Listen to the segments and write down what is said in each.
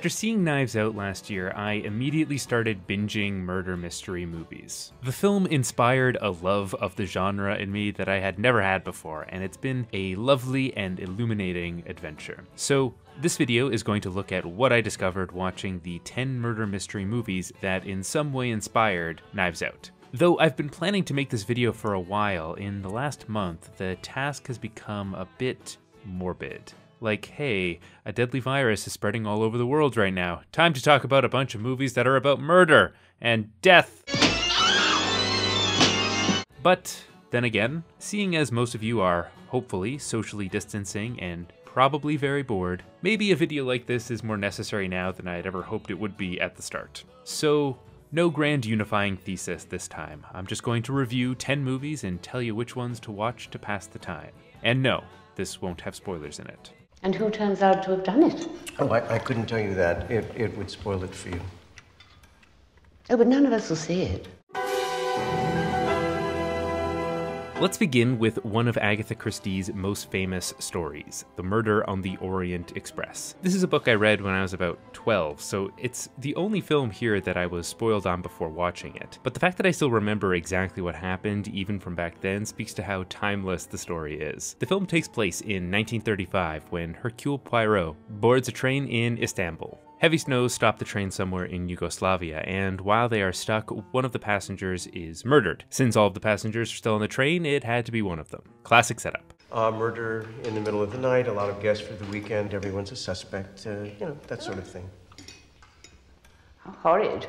After seeing Knives Out last year, I immediately started binging murder mystery movies. The film inspired a love of the genre in me that I had never had before, and it's been a lovely and illuminating adventure. So this video is going to look at what I discovered watching the 10 murder mystery movies that in some way inspired Knives Out. Though I've been planning to make this video for a while, in the last month, the task has become a bit morbid. Like, hey, a deadly virus is spreading all over the world right now. Time to talk about a bunch of movies that are about murder and death. But then again, seeing as most of you are hopefully socially distancing and probably very bored, maybe a video like this is more necessary now than I had ever hoped it would be at the start. So, no grand unifying thesis this time. I'm just going to review 10 movies and tell you which ones to watch to pass the time. And no, this won't have spoilers in it. And who turns out to have done it? Oh, I couldn't tell you that. It would spoil it for you. Oh, but none of us will see it. Let's begin with one of Agatha Christie's most famous stories, The Murder on the Orient Express. This is a book I read when I was about 12, so it's the only film here that I was spoiled on before watching it. But the fact that I still remember exactly what happened, even from back then, speaks to how timeless the story is. The film takes place in 1935 when Hercule Poirot boards a train in Istanbul. Heavy snows stop the train somewhere in Yugoslavia, and while they are stuck, one of the passengers is murdered. Since all of the passengers are still on the train, it had to be one of them. Classic setup. Murder in the middle of the night, a lot of guests for the weekend, everyone's a suspect, that sort of thing. How horrid.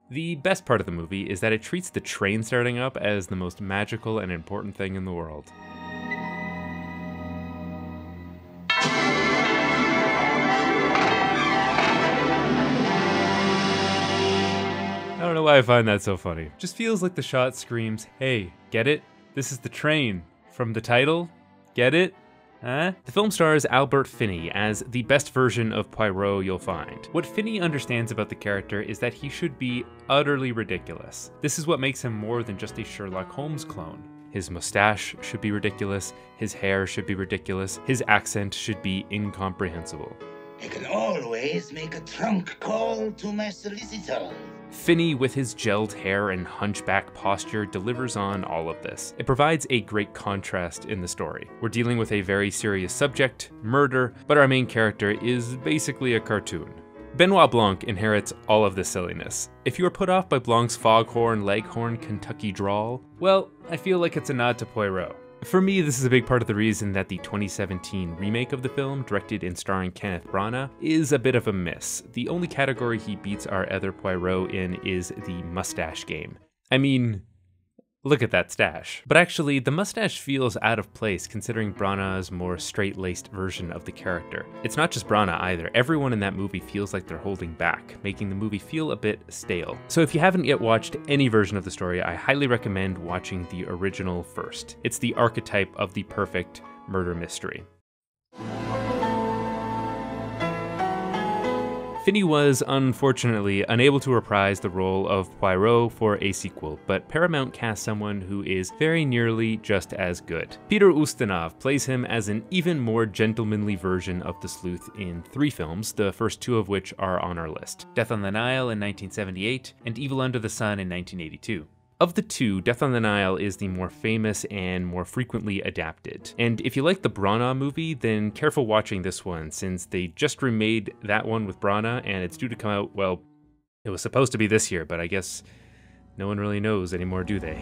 The best part of the movie is that it treats the train starting up as the most magical and important thing in the world. I don't know why I find that so funny. Just feels like the shot screams, hey, get it? This is the train. From the title? Get it? Huh? The film stars Albert Finney as the best version of Poirot you'll find. What Finney understands about the character is that he should be utterly ridiculous. This is what makes him more than just a Sherlock Holmes clone. His mustache should be ridiculous, his hair should be ridiculous, his accent should be incomprehensible. I can always make a trunk call to my solicitor. Finney, with his gelled hair and hunchback posture, delivers on all of this. It provides a great contrast in the story. We're dealing with a very serious subject, murder, but our main character is basically a cartoon. Benoit Blanc inherits all of this silliness. If you are put off by Blanc's foghorn, leghorn, Kentucky drawl, well, I feel like it's a nod to Poirot. For me, this is a big part of the reason that the 2017 remake of the film, directed and starring Kenneth Branagh, is a bit of a miss. The only category he beats our other Poirot in is the mustache game. I mean, look at that stash. But actually, the mustache feels out of place considering Branagh's more straight-laced version of the character. It's not just Branagh either. Everyone in that movie feels like they're holding back, making the movie feel a bit stale. So if you haven't yet watched any version of the story, I highly recommend watching the original first. It's the archetype of the perfect murder mystery. Finney was, unfortunately, unable to reprise the role of Poirot for a sequel, but Paramount cast someone who is very nearly just as good. Peter Ustinov plays him as an even more gentlemanly version of the sleuth in 3 films, the first 2 of which are on our list: Death on the Nile in 1978 and Evil Under the Sun in 1982. Of the 2, Death on the Nile is the more famous and more frequently adapted. And if you like the Branagh movie, then careful watching this one, since they just remade that one with Branagh, and it's due to come out, well, it was supposed to be this year, but I guess no one really knows anymore, do they?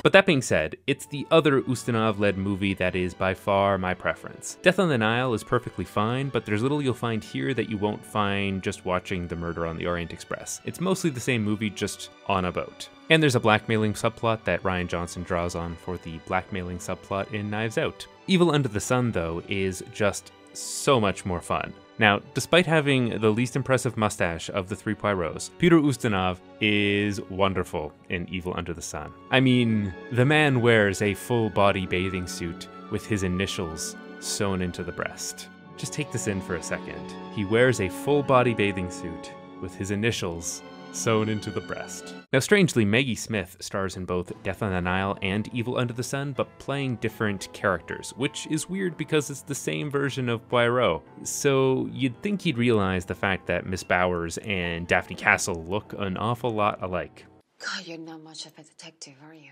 But that being said, it's the other Ustinov-led movie that is by far my preference. Death on the Nile is perfectly fine, but there's little you'll find here that you won't find just watching The Murder on the Orient Express. It's mostly the same movie, just on a boat. And there's a blackmailing subplot that Rian Johnson draws on for the blackmailing subplot in Knives Out. Evil Under the Sun, though, is just so much more fun. Now, despite having the least impressive mustache of the 3 Poirots, Peter Ustinov is wonderful in Evil Under the Sun. I mean, the man wears a full-body bathing suit with his initials sewn into the breast. Just take this in for a second. He wears a full-body bathing suit with his initials sewn into the breast. Now strangely, Maggie Smith stars in both Death on the Nile and Evil Under the Sun, but playing different characters, which is weird because it's the same version of Poirot. So you'd think he'd realize the fact that Miss Bowers and Daphne Castle look an awful lot alike. God, you're not much of a detective, are you?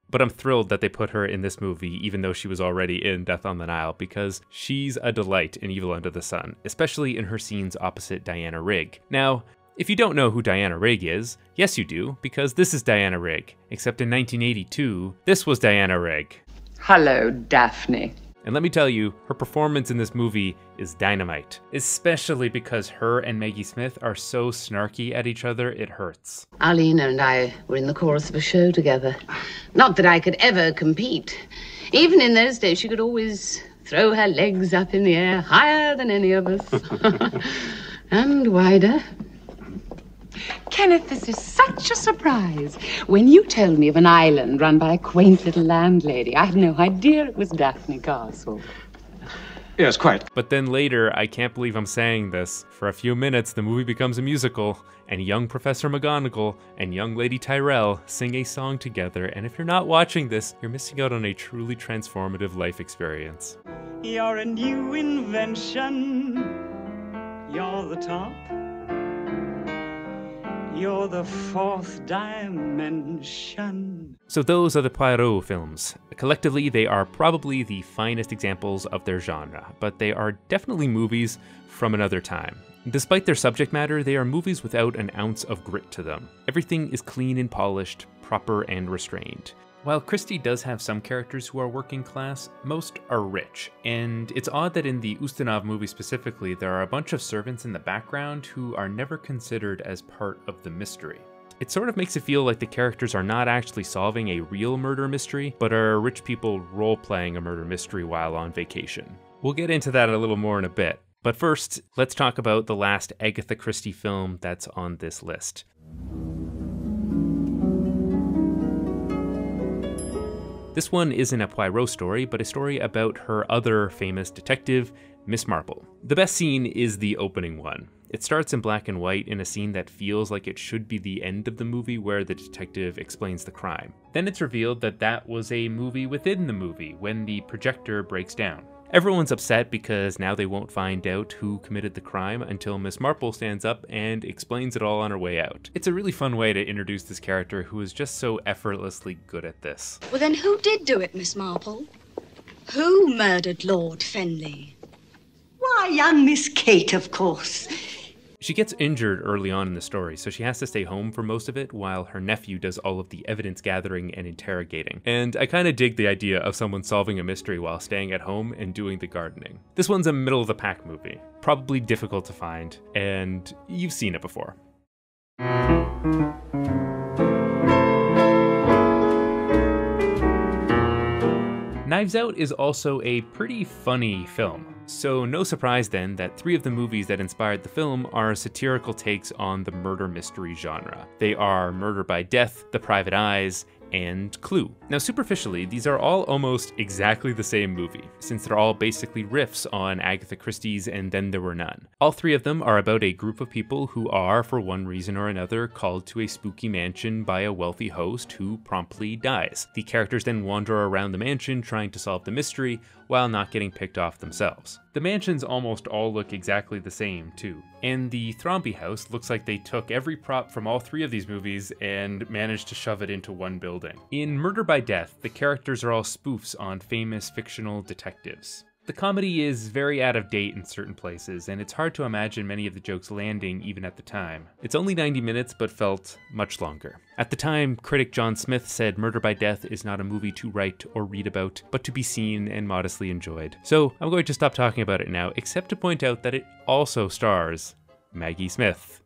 But I'm thrilled that they put her in this movie, even though she was already in Death on the Nile, because she's a delight in Evil Under the Sun, especially in her scenes opposite Diana Rigg. Now, if you don't know who Diana Rigg is, yes you do, because this is Diana Rigg. Except in 1982, this was Diana Rigg. Hello, Daphne. And let me tell you, her performance in this movie is dynamite. Especially because her and Maggie Smith are so snarky at each other, it hurts. Arlene and I were in the chorus of a show together. Not that I could ever compete. Even in those days, she could always throw her legs up in the air higher than any of us. And wider. Kenneth, this is such a surprise. When you told me of an island run by a quaint little landlady, I had no idea it was Daphne Castle. Yes, quite. But then later, I can't believe I'm saying this, for a few minutes the movie becomes a musical, and young Professor McGonagall and young Lady Tyrell sing a song together, and if you're not watching this, you're missing out on a truly transformative life experience. You're a new invention. You're the top. You're the fourth dimension. So those are the Poirot films. Collectively, they are probably the finest examples of their genre, but they are definitely movies from another time. Despite their subject matter, they are movies without an ounce of grit to them. Everything is clean and polished, proper and restrained. While Christie does have some characters who are working class, most are rich, and it's odd that in the Ustinov movie specifically, there are a bunch of servants in the background who are never considered as part of the mystery. It sort of makes it feel like the characters are not actually solving a real murder mystery, but are rich people role-playing a murder mystery while on vacation. We'll get into that a little more in a bit, but first, let's talk about the last Agatha Christie film that's on this list. This one isn't a Poirot story, but a story about her other famous detective, Miss Marple. The best scene is the opening one. It starts in black and white in a scene that feels like it should be the end of the movie where the detective explains the crime. Then it's revealed that that was a movie within the movie when the projector breaks down. Everyone's upset because now they won't find out who committed the crime until Miss Marple stands up and explains it all on her way out. It's a really fun way to introduce this character who is just so effortlessly good at this. Well then who did do it, Miss Marple? Who murdered Lord Fenley? Why, young Miss Kate, of course. She gets injured early on in the story, so she has to stay home for most of it while her nephew does all of the evidence gathering and interrogating. And I kind of dig the idea of someone solving a mystery while staying at home and doing the gardening. This one's a middle-of-the-pack movie, probably difficult to find, and you've seen it before. Knives Out is also a pretty funny film. So no surprise then that 3 of the movies that inspired the film are satirical takes on the murder mystery genre. They are Murder by Death, The Private Eyes, and Clue. Now superficially, these are all almost exactly the same movie, since they're all basically riffs on Agatha Christie's And Then There Were None. All 3 of them are about a group of people who are, for one reason or another, called to a spooky mansion by a wealthy host who promptly dies. The characters then wander around the mansion trying to solve the mystery, while not getting picked off themselves. The mansions almost all look exactly the same, too. And the Thrombey house looks like they took every prop from all 3 of these movies and managed to shove it into one building. In Murder by Death, the characters are all spoofs on famous fictional detectives. The comedy is very out of date in certain places, and it's hard to imagine many of the jokes landing even at the time. It's only 90 minutes, but felt much longer. At the time, critic John Smith said Murder by Death is not a movie to write or read about, but to be seen and modestly enjoyed. So I'm going to stop talking about it now, except to point out that it also stars Maggie Smith.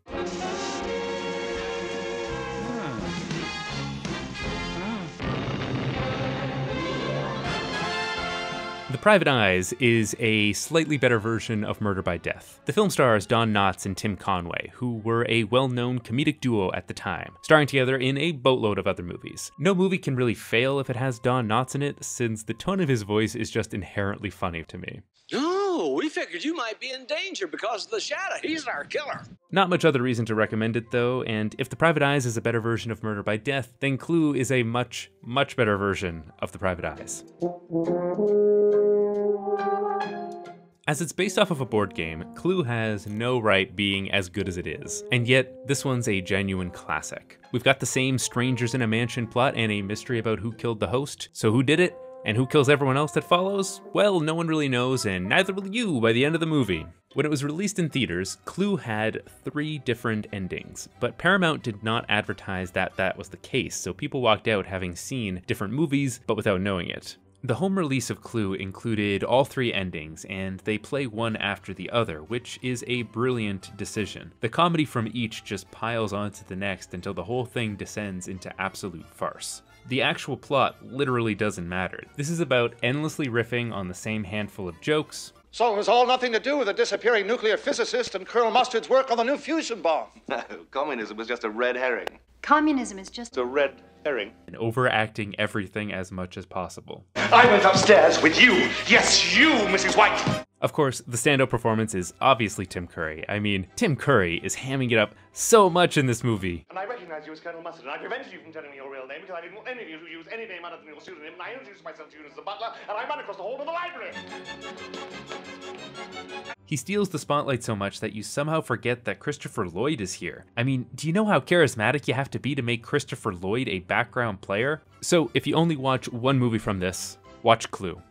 The Private Eyes is a slightly better version of Murder by Death. The film stars Don Knotts and Tim Conway, who were a well-known comedic duo at the time, starring together in a boatload of other movies. No movie can really fail if it has Don Knotts in it, since the tone of his voice is just inherently funny to me. Oh, Oh, we figured you might be in danger because of the shadow. He's our killer. Not much other reason to recommend it though, and if The Private Eyes is a better version of Murder by Death, then Clue is a much, much better version of The Private Eyes. As it's based off of a board game, Clue has no right being as good as it is, and yet this one's a genuine classic. We've got the same strangers in a mansion plot and a mystery about who killed the host, so who did it? And who kills everyone else that follows? Well, no one really knows, and neither will you by the end of the movie. When it was released in theaters, Clue had 3 different endings, but Paramount did not advertise that that was the case, so people walked out having seen different movies, but without knowing it. The home release of Clue included all 3 endings, and they play one after the other, which is a brilliant decision. The comedy from each just piles onto the next until the whole thing descends into absolute farce. The actual plot literally doesn't matter. This is about endlessly riffing on the same handful of jokes. So it was all nothing to do with the disappearing nuclear physicist and Colonel Mustard's work on the new fusion bomb. No, communism was just a red herring. Communism is just a red herring. And overacting everything as much as possible. I went upstairs with you. Yes, you, Mrs. White. Of course, the standout performance is obviously Tim Curry. I mean, Tim Curry is hamming it up so much in this movie. And I recognize you as Colonel Mustard, and I prevented you from telling me your real name because I didn't want any of you to use any name other than your pseudonym, and I introduced myself to you as the butler, and I ran across the hall to the library. He steals the spotlight so much that you somehow forget that Christopher Lloyd is here. I mean, do you know how charismatic you have to be to make Christopher Lloyd a background player? So if you only watch one movie from this, watch Clue.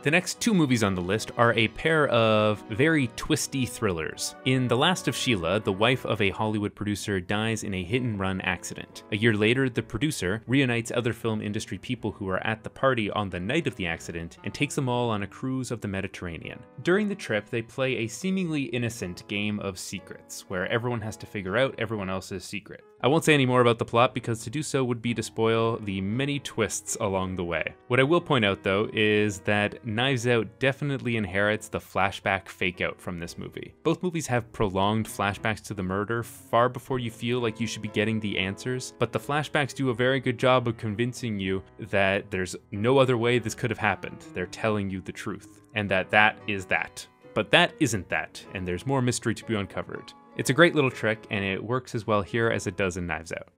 The next 2 movies on the list are a pair of very twisty thrillers. In The Last of Sheila, the wife of a Hollywood producer dies in a hit-and-run accident. A year later, the producer reunites other film industry people who were at the party on the night of the accident and takes them all on a cruise of the Mediterranean. During the trip, they play a seemingly innocent game of secrets, where everyone has to figure out everyone else's secret. I won't say any more about the plot because to do so would be to spoil the many twists along the way. What I will point out though is that Knives Out definitely inherits the flashback fake-out from this movie. Both movies have prolonged flashbacks to the murder far before you feel like you should be getting the answers, but the flashbacks do a very good job of convincing you that there's no other way this could have happened. They're telling you the truth, and that is that. But that isn't that, and there's more mystery to be uncovered. It's a great little trick, and it works as well here as it does in Knives Out.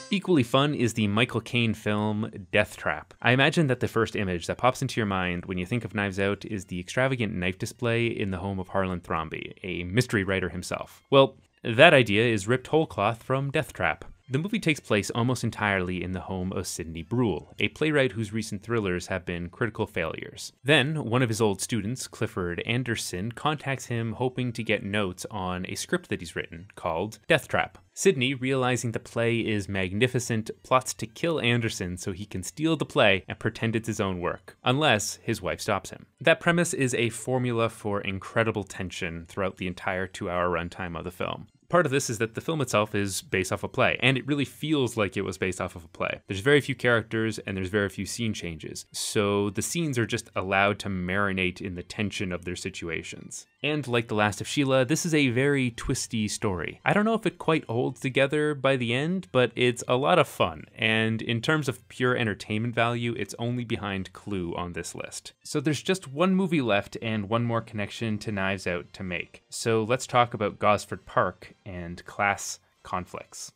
Equally fun is the Michael Caine film Deathtrap. I imagine that the first image that pops into your mind when you think of Knives Out is the extravagant knife display in the home of Harlan Thrombey, a mystery writer himself. Well, that idea is ripped whole cloth from Deathtrap. The movie takes place almost entirely in the home of Sidney Bruhl, a playwright whose recent thrillers have been critical failures. Then, one of his old students, Clifford Anderson, contacts him hoping to get notes on a script that he's written called Deathtrap. Sidney, realizing the play is magnificent, plots to kill Anderson so he can steal the play and pretend it's his own work, unless his wife stops him. That premise is a formula for incredible tension throughout the entire 2-hour runtime of the film. Part of this is that the film itself is based off a play, and it really feels like it was based off of a play. There's very few characters, and there's very few scene changes, so the scenes are just allowed to marinate in the tension of their situations. And like The Last of Sheila, this is a very twisty story. I don't know if it quite holds together by the end, but it's a lot of fun, and in terms of pure entertainment value, it's only behind Clue on this list. So there's just one movie left and one more connection to Knives Out to make. So let's talk about Gosford Park and class conflicts.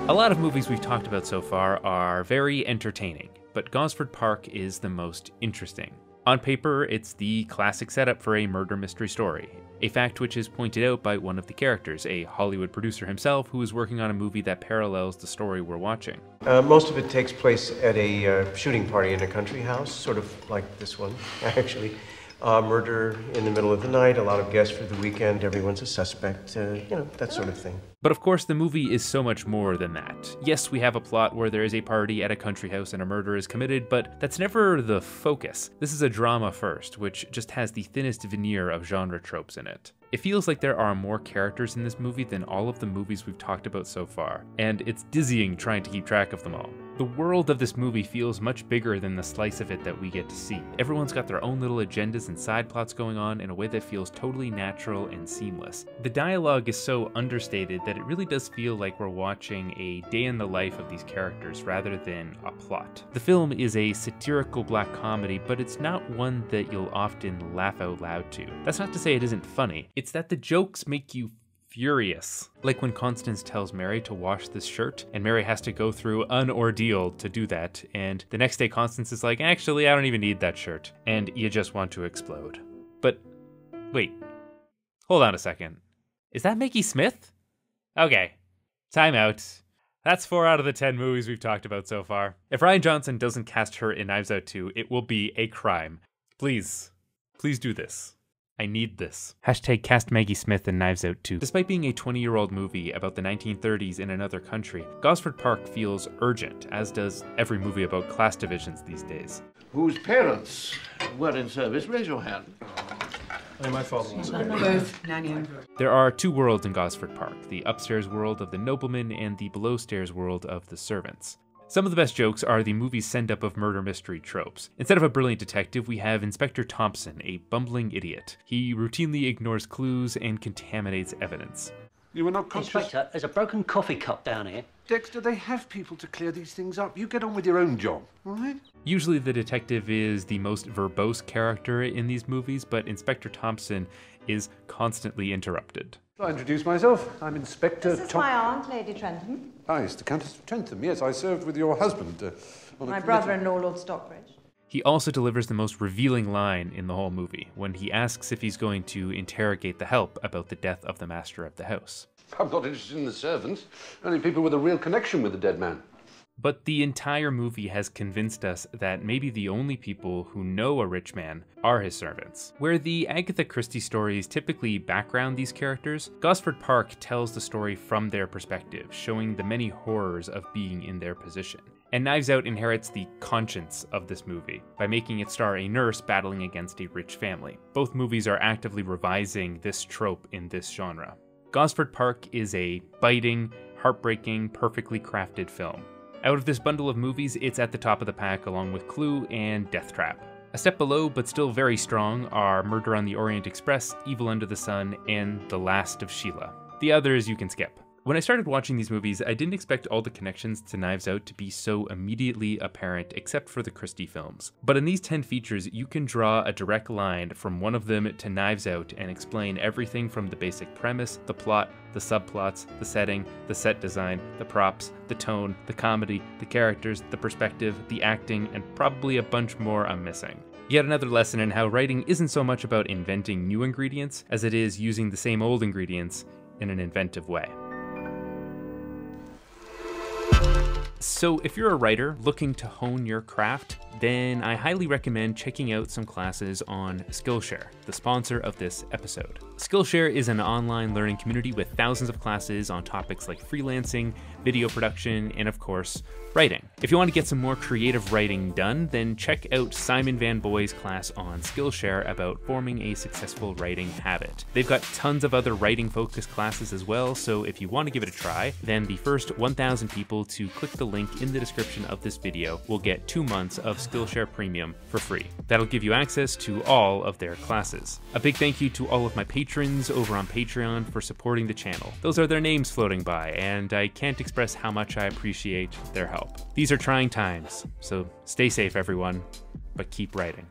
A lot of movies we've talked about so far are very entertaining, but Gosford Park is the most interesting. On paper, it's the classic setup for a murder mystery story, a fact which is pointed out by one of the characters, a Hollywood producer himself who is working on a movie that parallels the story we're watching. Most of it takes place at a shooting party in a country house, sort of like this one, actually. Murder in the middle of the night, a lot of guests for the weekend, everyone's a suspect, that sort of thing. But of course, the movie is so much more than that. Yes, we have a plot where there is a party at a country house and a murder is committed, but that's never the focus. This is a drama first, which just has the thinnest veneer of genre tropes in it. It feels like there are more characters in this movie than all of the movies we've talked about so far, and it's dizzying trying to keep track of them all. The world of this movie feels much bigger than the slice of it that we get to see. Everyone's got their own little agendas and side plots going on in a way that feels totally natural and seamless. The dialogue is so understated that it really does feel like we're watching a day in the life of these characters rather than a plot. The film is a satirical black comedy, but it's not one that you'll often laugh out loud to. That's not to say it isn't funny, it's that the jokes make you furious. Like when Constance tells Mary to wash this shirt, and Mary has to go through an ordeal to do that, and the next day Constance is like, actually, I don't even need that shirt, and you just want to explode. But, wait, hold on a second. Is that Maggie Smith? Okay, time out. That's 4 out of the 10 movies we've talked about so far. If Rian Johnson doesn't cast her in Knives Out 2, it will be a crime. Please do this. I need this. Hashtag cast Maggie Smith in Knives Out 2. Despite being a 20-year-old movie about the 1930s in another country, Gosford Park feels urgent, as does every movie about class divisions these days. Whose parents were in service? Raise your hand. My father was Both, Nanny. There are 2 worlds in Gosford Park, the upstairs world of the noblemen and the below-stairs world of the servants. Some of the best jokes are the movie's send-up of murder mystery tropes. Instead of a brilliant detective, we have Inspector Thompson, a bumbling idiot. He routinely ignores clues and contaminates evidence. You were not conscious? Inspector, there's a broken coffee cup down here. Dexter, they have people to clear these things up. You get on with your own job, all right? Usually the detective is the most verbose character in these movies, but Inspector Thompson is constantly interrupted. I'll introduce myself. I'm Inspector Thompson. This is my aunt, Lady Trentham. Ah, it's the Countess of Trentham. Yes, I served with your husband on My brother-in-law, Lord Stockbridge. He also delivers the most revealing line in the whole movie, when he asks if he's going to interrogate the help about the death of the master of the house. I'm not interested in the servants, only people with a real connection with the dead man. But the entire movie has convinced us that maybe the only people who know a rich man are his servants. Where the Agatha Christie stories typically background these characters, Gosford Park tells the story from their perspective, showing the many horrors of being in their position. And Knives Out inherits the conscience of this movie by making it star a nurse battling against a rich family. Both movies are actively revising this trope in this genre. Gosford Park is a biting, heartbreaking, perfectly crafted film. Out of this bundle of movies, it's at the top of the pack along with Clue and Deathtrap. A step below, but still very strong, are Murder on the Orient Express, Evil Under the Sun, and The Last of Sheila. The others you can skip. When I started watching these movies, I didn't expect all the connections to Knives Out to be so immediately apparent except for the Christie films. But in these 10 features, you can draw a direct line from one of them to Knives Out and explain everything from the basic premise, the plot, the subplots, the setting, the set design, the props, the tone, the comedy, the characters, the perspective, the acting, and probably a bunch more I'm missing. Yet another lesson in how writing isn't so much about inventing new ingredients as it is using the same old ingredients in an inventive way. So if you're a writer looking to hone your craft, then I highly recommend checking out some classes on Skillshare, the sponsor of this episode. Skillshare is an online learning community with thousands of classes on topics like freelancing, video production, and of course, writing. If you want to get some more creative writing done, then check out Simon Van Boy's class on Skillshare about forming a successful writing habit. They've got tons of other writing-focused classes as well, so if you want to give it a try, then the first 1,000 people to click the link in the description of this video will get 2 months of Skillshare Premium for free. That'll give you access to all of their classes. A big thank you to all of my patrons over on Patreon for supporting the channel. Those are their names floating by, and I can't express how much I appreciate their help. These are trying times, so stay safe everyone, but keep writing.